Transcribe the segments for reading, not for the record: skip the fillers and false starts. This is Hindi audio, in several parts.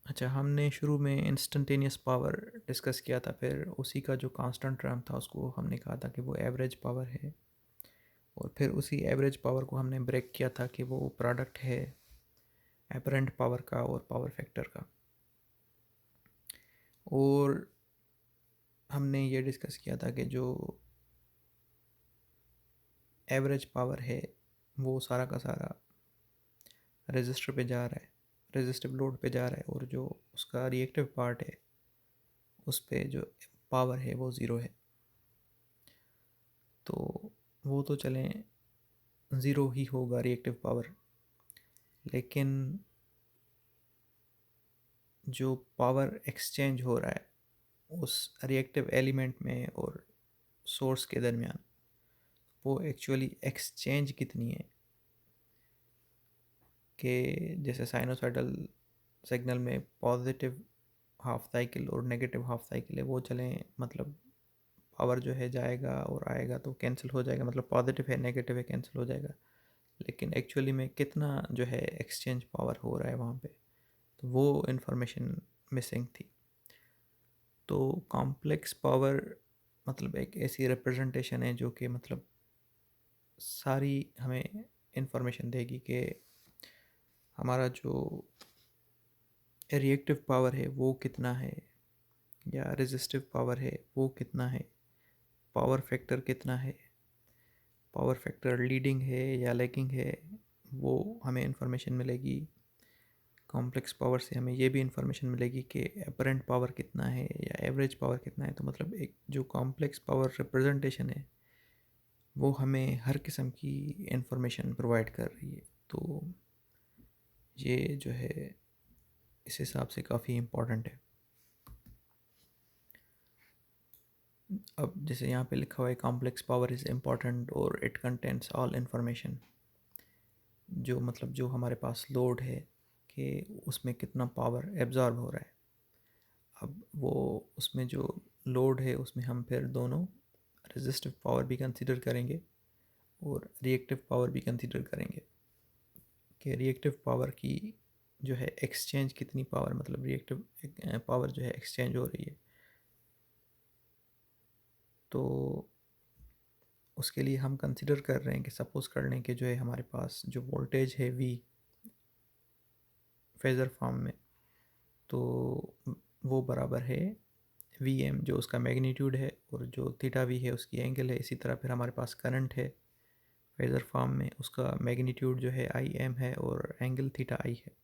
अच्छा, हमने शुरू में इंस्टंटेनियस पावर डिस्कस किया था, फिर उसी का जो कांस्टेंट टर्म था उसको हमने कहा था कि वो एवरेज पावर है। और फिर उसी एवरेज पावर को हमने ब्रेक किया था कि वो प्रोडक्ट है एपरेंट पावर का और पावर फैक्टर का। और हमने ये डिस्कस किया था कि जो एवरेज पावर है वो सारा का सारा रजिस्टर पे जा रहा है, रजिस्टिव लोड पे जा रहा है, और जो उसका रिएक्टिव पार्ट है उस पे जो पावर है वो ज़ीरो है। तो वो तो चलें, ज़ीरो ही होगा रिएक्टिव पावर। लेकिन जो पावर एक्सचेंज हो रहा है उस रिएक्टिव एलिमेंट में और सोर्स के दरमियान, वो एक्चुअली एक्सचेंज कितनी है कि जैसे साइनोसाइडल सिग्नल में पॉजिटिव हाफ साइकिल और नेगेटिव हाफ साइकिल है, वो चलें मतलब पावर जो है जाएगा और आएगा तो कैंसिल हो जाएगा, मतलब पॉजिटिव है नेगेटिव है कैंसिल हो जाएगा। लेकिन एक्चुअली में कितना जो है एक्सचेंज पावर हो रहा है वहाँ पे, तो वो इन्फॉर्मेशन मिसिंग थी। तो कॉम्प्लेक्स पावर मतलब एक ऐसी रिप्रेजेंटेशन है जो कि मतलब सारी हमें इंफॉर्मेशन देगी कि हमारा जो रिएक्टिव पावर है वो कितना है, या रेजिस्टिव पावर है वो कितना है, पावर फैक्टर कितना है, पावर फैक्टर लीडिंग है या लैगिंग है, वो हमें इंफॉर्मेशन मिलेगी। कॉम्प्लेक्स पावर से हमें ये भी इंफॉर्मेशन मिलेगी कि अपरेंट पावर कितना है या एवरेज पावर कितना है। तो मतलब एक जो कॉम्प्लेक्स पावर रिप्रेजेंटेशन है वो हमें हर किस्म की इंफॉर्मेशन प्रोवाइड कर रही है। तो ये जो है इस हिसाब से काफ़ी इम्पोर्टेंट है। अब जैसे यहाँ पे लिखा हुआ है कॉम्प्लेक्स पावर इज़ इम्पॉर्टेंट और इट कंटेंट्स ऑल इंफॉर्मेशन, जो मतलब जो हमारे पास लोड है कि उसमें कितना पावर एब्जॉर्ब हो रहा है। अब वो उसमें जो लोड है उसमें हम फिर दोनों रेजिस्टिव पावर भी कंसीडर करेंगे और रिएक्टिव पावर भी कंसीडर करेंगे कि रिएक्टिव पावर की जो है एक्सचेंज कितनी पावर, मतलब रिएक्टिव पावर जो है एक्सचेंज हो रही है। तो उसके लिए हम कंसिडर कर रहे हैं कि सपोज़ कर लें कि जो है हमारे पास जो वोल्टेज है वी फेज़र फॉर्म में, तो वो बराबर है वी एम जो उसका मैग्नीट्यूड है, और जो थीटा वी है उसकी एंगल है। इसी तरह फिर हमारे पास करंट है फेज़र फॉर्म में, उसका मैग्नीट्यूड जो है आई एम है और एंगल थीटा आई है।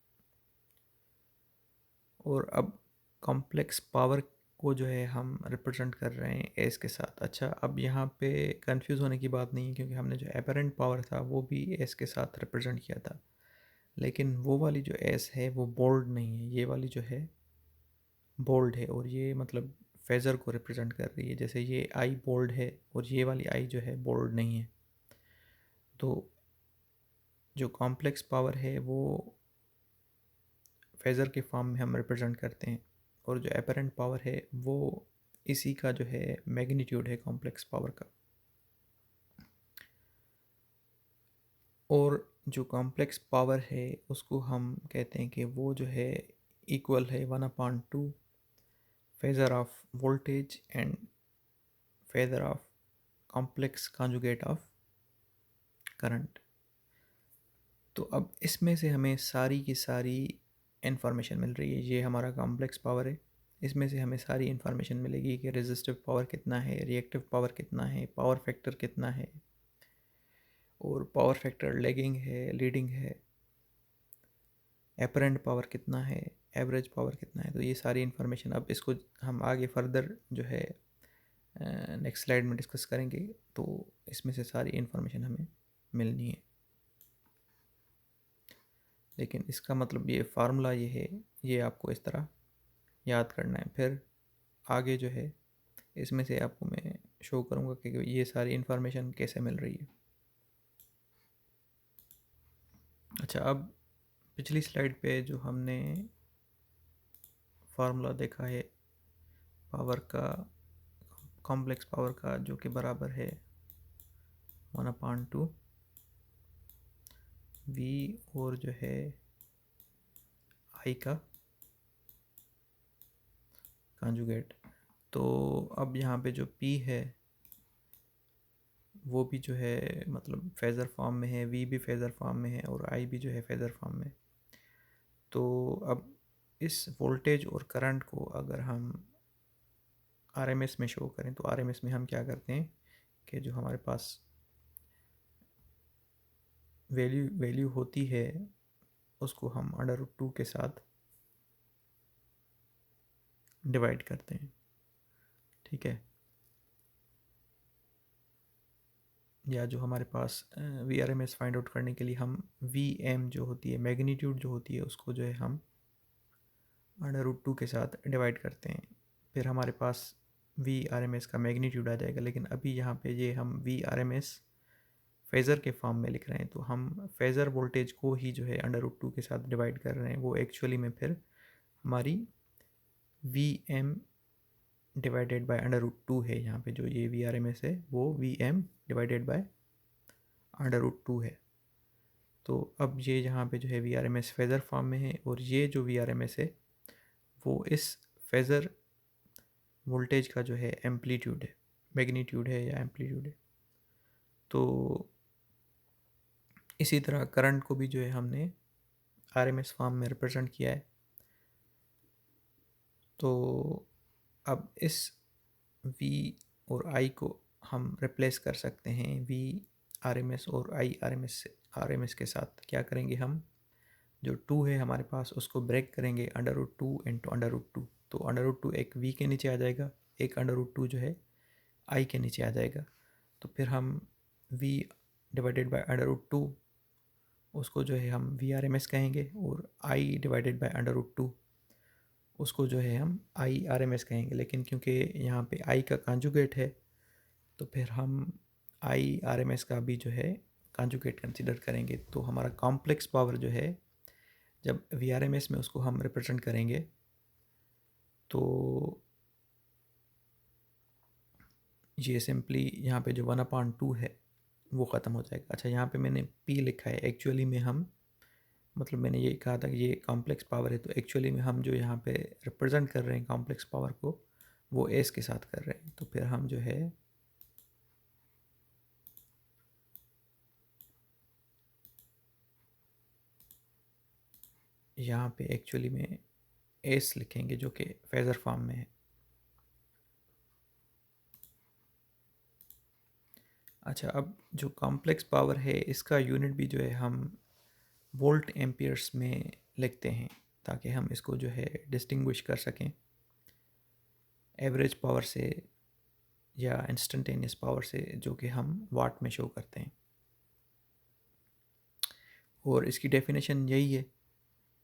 और अब कॉम्प्लेक्स पावर को जो है हम रिप्रेजेंट कर रहे हैं एस के साथ। अच्छा, अब यहाँ पे कंफ्यूज होने की बात नहीं है क्योंकि हमने जो एपरेंट पावर था वो भी एस के साथ रिप्रेजेंट किया था, लेकिन वो वाली जो एस है वो बोल्ड नहीं है, ये वाली जो है बोल्ड है। और ये मतलब फेज़र को रिप्रेजेंट कर रही है, जैसे ये आई बोल्ड है और ये वाली आई जो है बोल्ड नहीं है। तो जो कॉम्प्लेक्स पावर है वो फेज़र के फॉर्म में हम रिप्रेजेंट करते हैं, और जो एपरेंट पावर है वो इसी का जो है मैग्नीट्यूड है कॉम्प्लेक्स पावर का। और जो कॉम्प्लेक्स पावर है उसको हम कहते हैं कि वो जो है इक्वल है 1/2 phasor of voltage and phasor of complex conjugate of current. तो अब इसमें से हमें सारी की सारी इंफॉर्मेशन मिल रही है। ये हमारा कॉम्प्लेक्स पावर है, इसमें से हमें सारी इंफॉर्मेशन मिलेगी कि रेजिस्टिव पावर कितना है, रिएक्टिव पावर कितना है, पावर फैक्टर कितना है, और पावर फैक्टर लैगिंग है लीडिंग है, एपरेंट पावर कितना है, एवरेज पावर कितना है। तो ये सारी इंफॉर्मेशन अब इसको हम आगे फर्दर जो है नेक्स्ट स्लाइड में डिस्कस करेंगे। तो इसमें से सारी इंफॉर्मेशन हमें मिलनी है, लेकिन इसका मतलब ये फार्मूला ये है, ये आपको इस तरह याद करना है। फिर आगे जो है इसमें से आपको मैं शो करूँगा कि ये सारी इन्फॉर्मेशन कैसे मिल रही है। अच्छा, अब पिछली स्लाइड पे जो हमने फार्मूला देखा है पावर का, कॉम्प्लेक्स पावर का, जो कि बराबर है 1/2 वी और जो है आई का कॉन्जुगेट। तो अब यहाँ पे जो P है वो भी जो है मतलब फेज़र फॉर्म में है, V भी फेज़र फॉर्म में है और I भी जो है फेज़र फॉर्म में। तो अब इस वोल्टेज और करंट को अगर हम RMS में शो करें तो RMS में हम क्या करते हैं कि जो हमारे पास वैल्यू होती है उसको हम √2 के साथ डिवाइड करते हैं, ठीक है। या जो हमारे पास VRMS फाइंड आउट करने के लिए हम VM जो होती है, मैग्नीट्यूड जो होती है, उसको जो है हम √2 के साथ डिवाइड करते हैं। फिर हमारे पास VRMS का मैग्नीट्यूड आ जाएगा। लेकिन अभी यहाँ पे ये हम VRMS फेज़र के फॉर्म में लिख रहे हैं, तो हम फेज़र वोल्टेज को ही जो है √2 के साथ डिवाइड कर रहे हैं। वो एक्चुअली में फिर हमारी VM डिवाइडेड बाय √2 है। यहाँ पे जो ये VRMS है वो VM डिवाइडेड बाय √2 है। तो अब ये यहाँ पे जो है VRMS फेज़र फॉर्म में है और ये जो VRMS है वो इस फेज़र वोल्टेज का जो है एम्पलीट्यूड है, मैग्नीट्यूड है या एम्पलीट्यूड है। तो इसी तरह करंट को भी जो है हमने RMS फॉर्म में रिप्रेजेंट किया है। तो अब इस V और I को हम रिप्लेस कर सकते हैं V RMS और I RMS के साथ। क्या करेंगे हम, जो 2 है हमारे पास उसको ब्रेक करेंगे √2 इंटू √2। तो √2 एक V के नीचे आ जाएगा, एक √2 जो है I के नीचे आ जाएगा। तो फिर हम V डिवाइडेड बाय √2 उसको जो है हम VRMS कहेंगे और I डिवाइडेड बाय √2 उसको जो है हम IRMS कहेंगे। लेकिन क्योंकि यहाँ पे I का कॉन्जुगेट है तो फिर हम IRMS का भी जो है कॉन्जुगेट कंसिडर करेंगे। तो हमारा कॉम्प्लेक्स पावर जो है जब VRMS में उसको हम रिप्रेजेंट करेंगे तो ये सिंपली यहाँ पे जो 1/2 है वो ख़त्म हो जाएगा। अच्छा, यहाँ पे मैंने P लिखा है, एक्चुअली में हम मतलब मैंने ये कहा था कि ये कॉम्प्लेक्स पावर है, तो एक्चुअली में हम जो यहाँ पे रिप्रेजेंट कर रहे हैं कॉम्प्लेक्स पावर को वो S के साथ कर रहे हैं। तो फिर हम जो है यहाँ पे एक्चुअली में S लिखेंगे जो कि फेज़र फॉर्म में है। अच्छा, अब जो कॉम्प्लेक्स पावर है इसका यूनिट भी जो है हम वोल्ट एम्पियर्स में लिखते हैं ताकि हम इसको जो है डिस्टिंग्विश कर सकें एवरेज पावर से या इंस्टेंटेनियस पावर से, जो कि हम वाट में शो करते हैं। और इसकी डेफिनेशन यही है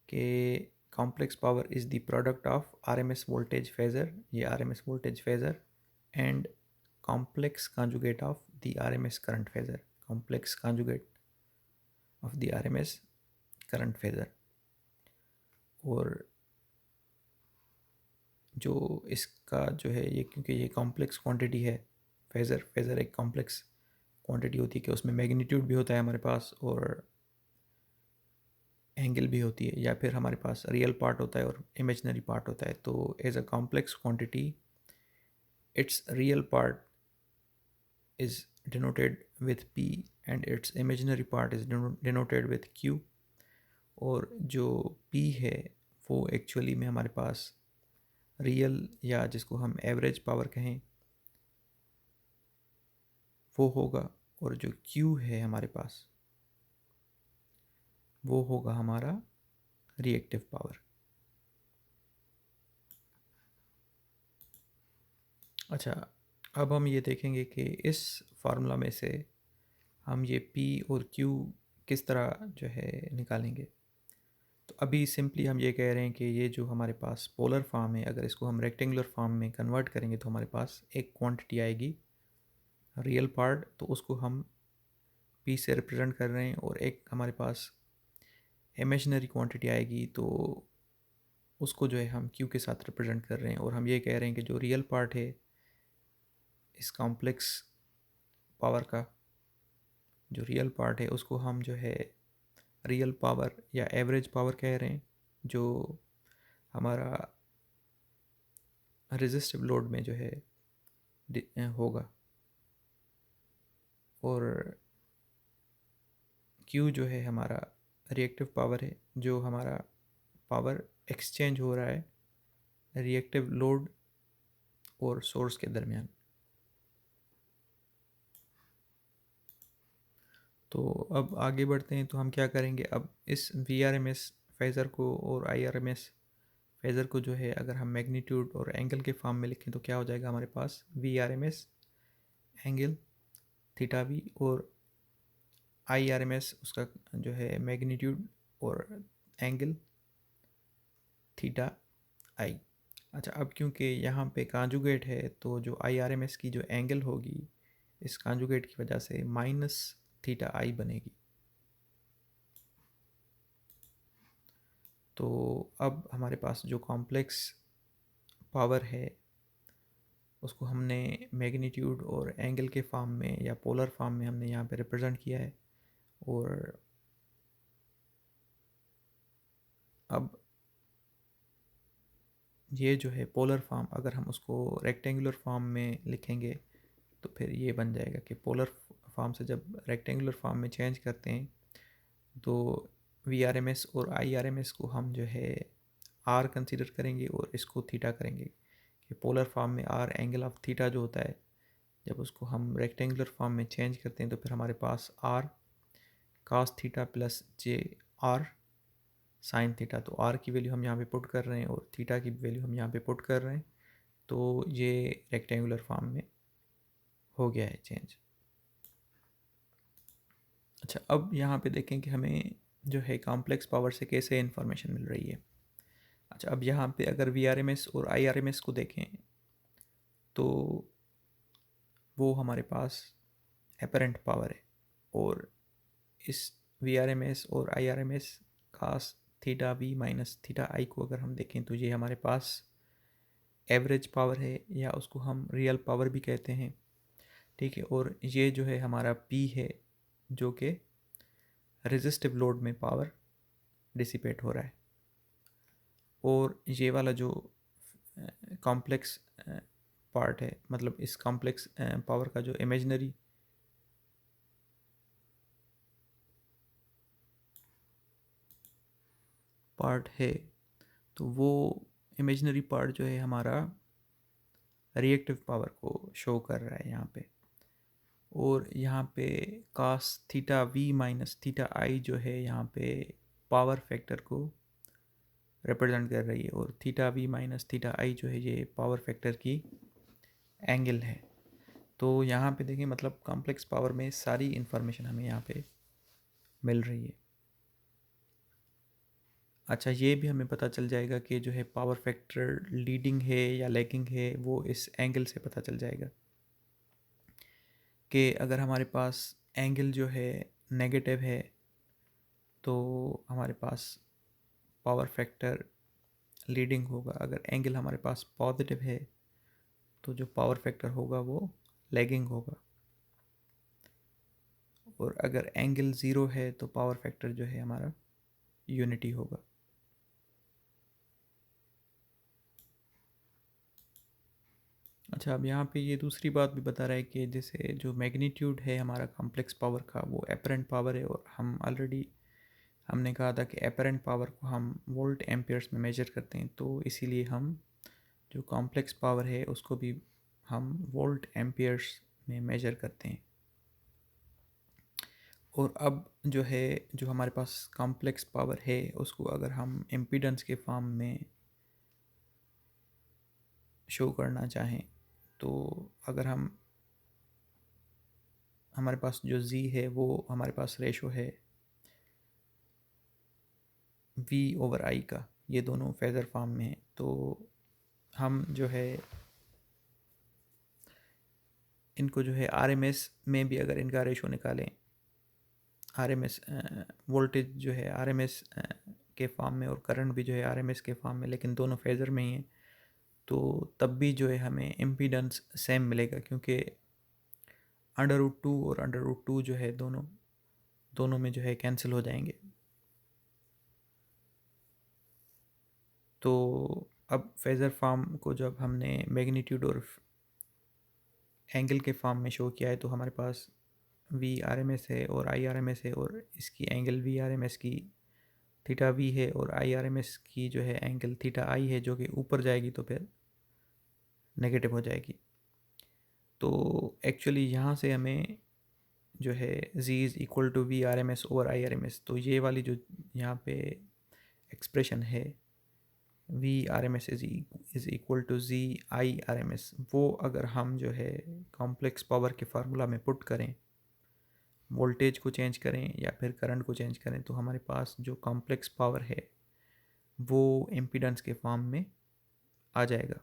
कि complex power is the product of RMS voltage phasor, ये RMS voltage phasor and complex conjugate of the RMS current phasor, complex conjugate of the RMS current phasor. और जो इसका जो है ये, क्योंकि ये कॉम्प्लेक्स क्वांटिटी है, फेज़र एक कॉम्प्लेक्स क्वांटिटी होती है कि उसमें मैग्नीट्यूड भी होता है हमारे पास और एंगल भी होती है, या फिर हमारे पास रियल पार्ट होता है और इमेजिनरी पार्ट होता है। तो as a complex quantity its real part is denoted with P and its imaginary part is denoted with Q। और जो P है वो एक्चुअली में हमारे पास रियल या जिसको हम एवरेज पावर कहें वो होगा, और जो Q है हमारे पास वो होगा हमारा रिएक्टिव पावर। अच्छा, अब हम ये देखेंगे कि इस फार्मूला में से हम ये P और Q किस तरह जो है निकालेंगे। तो अभी सिंपली हम ये कह रहे हैं कि ये जो हमारे पास पोलर फॉर्म है, अगर इसको हम रेक्टेंगुलर फॉर्म में कन्वर्ट करेंगे तो हमारे पास एक क्वांटिटी आएगी रियल पार्ट, तो उसको हम P से रिप्रेजेंट कर रहे हैं, और एक हमारे पास इमेजिनरी क्वांटिटी आएगी तो उसको जो है हम Q के साथ रिप्रेजेंट कर रहे हैं। और हम ये कह रहे हैं कि जो रियल पार्ट है इस कॉम्प्लेक्स पावर का, जो रियल पार्ट है उसको हम जो है रियल पावर या एवरेज पावर कह रहे हैं। जो हमारा रेजिस्टिव लोड में जो है होगा। और Q जो है हमारा रिएक्टिव पावर है, जो हमारा पावर एक्सचेंज हो रहा है रिएक्टिव लोड और सोर्स के दरमियान। तो अब आगे बढ़ते हैं। तो हम क्या करेंगे, अब इस VRMS फेज़र को और IRMS फेज़र को जो है अगर हम मैग्नीट्यूड और एंगल के फॉर्म में लिखें तो क्या हो जाएगा हमारे पास, VRMS एंगल थीटा वी और IRMS उसका जो है मैग्नीट्यूड और एंगल थीटा आई। अच्छा, अब क्योंकि यहाँ पे कांजुगेट है तो जो IRMS की जो एंगल होगी इस कांजुगेट की वजह से माइनस थीटा आई बनेगी। तो अब हमारे पास जो कॉम्प्लेक्स पावर है उसको हमने मैग्नीट्यूड और एंगल के फॉर्म में या पोलर फॉर्म में हमने यहाँ पे रिप्रेजेंट किया है। और अब ये जो है पोलर फॉर्म अगर हम उसको रेक्टेंगुलर फॉर्म में लिखेंगे तो फिर ये बन जाएगा कि पोलर फॉर्म से जब रेक्टेंगुलर फॉर्म में चेंज करते हैं तो VRMS और IRMS को हम जो है R कंसीडर करेंगे और इसको थीटा करेंगे कि पोलर फॉर्म में R एंगल ऑफ थीटा जो होता है जब उसको हम रेक्टेंगुलर फॉर्म में चेंज करते हैं तो फिर हमारे पास R cos theta plus J are sine theta. तो R की वैल्यू हम यहाँ पे पुट कर रहे हैं और थीटा की वैल्यू हम यहाँ पे पुट कर रहे हैं। तो ये रेक्टेंगुलर फॉर्म में हो गया है चेंज। अच्छा, अब यहाँ पे देखें कि हमें जो है कॉम्प्लेक्स पावर से कैसे इन्फॉर्मेशन मिल रही है। अच्छा, अब यहाँ पे अगर VRMS और IRMS को देखें तो वो हमारे पास एपरेंट पावर है। और इस VRMS और IRMS cos theta V minus theta I को अगर हम देखें तो ये हमारे पास एवरेज पावर है या उसको हम रियल पावर भी कहते हैं, ठीक है। और ये जो है हमारा P है जो कि रेजिस्टिव लोड में पावर डिसिपेट हो रहा है। और ये वाला जो कॉम्प्लेक्स पार्ट है, मतलब इस कॉम्प्लेक्स पावर का जो इमेजिनरी पार्ट है तो वो इमेजिनरी पार्ट जो है हमारा रिएक्टिव पावर को शो कर रहा है यहाँ पे। और यहाँ पे cos theta V minus theta I जो है यहाँ पे पावर फैक्टर को रिप्रेजेंट कर रही है। और theta V minus theta I जो है ये पावर फैक्टर की एंगल है। तो यहाँ पे देखिए मतलब कॉम्प्लेक्स पावर में सारी इन्फॉर्मेशन हमें यहाँ पे मिल रही है। अच्छा, ये भी हमें पता चल जाएगा कि जो है पावर फैक्टर लीडिंग है या लैगिंग है वो इस एंगल से पता चल जाएगा कि अगर हमारे पास एंगल जो है नेगेटिव है तो हमारे पास पावर फैक्टर लीडिंग होगा। अगर एंगल हमारे पास पॉजिटिव है तो जो पावर फैक्टर होगा वो लैगिंग होगा। और अगर एंगल ज़ीरो है तो पावर फैक्टर जो है हमारा यूनिटी होगा। अच्छा, अब यहाँ पे ये दूसरी बात भी बता रहा है कि जैसे जो मैग्नीट्यूड है हमारा कॉम्प्लेक्स पावर का वो एपरेंट पावर है। और हम ऑलरेडी हमने कहा था कि एपरेंट पावर को हम वोल्ट एम्पियर्स में मेजर करते हैं, तो इसीलिए हम जो कॉम्प्लेक्स पावर है उसको भी हम वोल्ट एम्पियर्स में मेजर करते हैं। और अब जो है जो हमारे पास कॉम्प्लेक्स पावर है उसको अगर हम इम्पीडेंस के फॉर्म में शो करना चाहें तो अगर हम हमारे पास जो Z है वो हमारे पास रेशो है V/I का, ये दोनों फेज़र फॉर्म में है। तो हम जो है इनको जो है RMS में भी अगर इनका रेशो निकालें, RMS वोल्टेज जो है RMS के फॉर्म में और करंट भी जो है RMS के फॉर्म में, लेकिन दोनों फेज़र में ही हैं, तो तब भी जो है हमें इम्पीडेंस सेम मिलेगा क्योंकि √2 और √2 जो है दोनों दोनों में जो है कैंसिल हो जाएंगे। तो अब फेज़र फॉर्म को जब हमने मैग्नीट्यूड और एंगल के फॉर्म में शो किया है तो हमारे पास वी आर एम एस है और आई आर एम एस है, और इसकी angle V R M S की थीटा वी है, और आई आर एम एस की जो है एंगल थीटा आई है, जो कि ऊपर जाएगी तो फिर नेगेटिव हो जाएगी। तो एक्चुअली यहाँ से हमें जो है z is equal to V R M S over I R M S, तो ये वाली जो यहाँ पे एक्सप्रेशन है V R M S is equal to G I R M S, वो अगर हम जो है कॉम्प्लेक्स पावर के फार्मूला में पुट करें, वोल्टेज को चेंज करें या फिर करंट को चेंज करें, तो हमारे पास जो कॉम्प्लेक्स पावर है वो इम्पीडेंस के फॉर्म में आ जाएगा।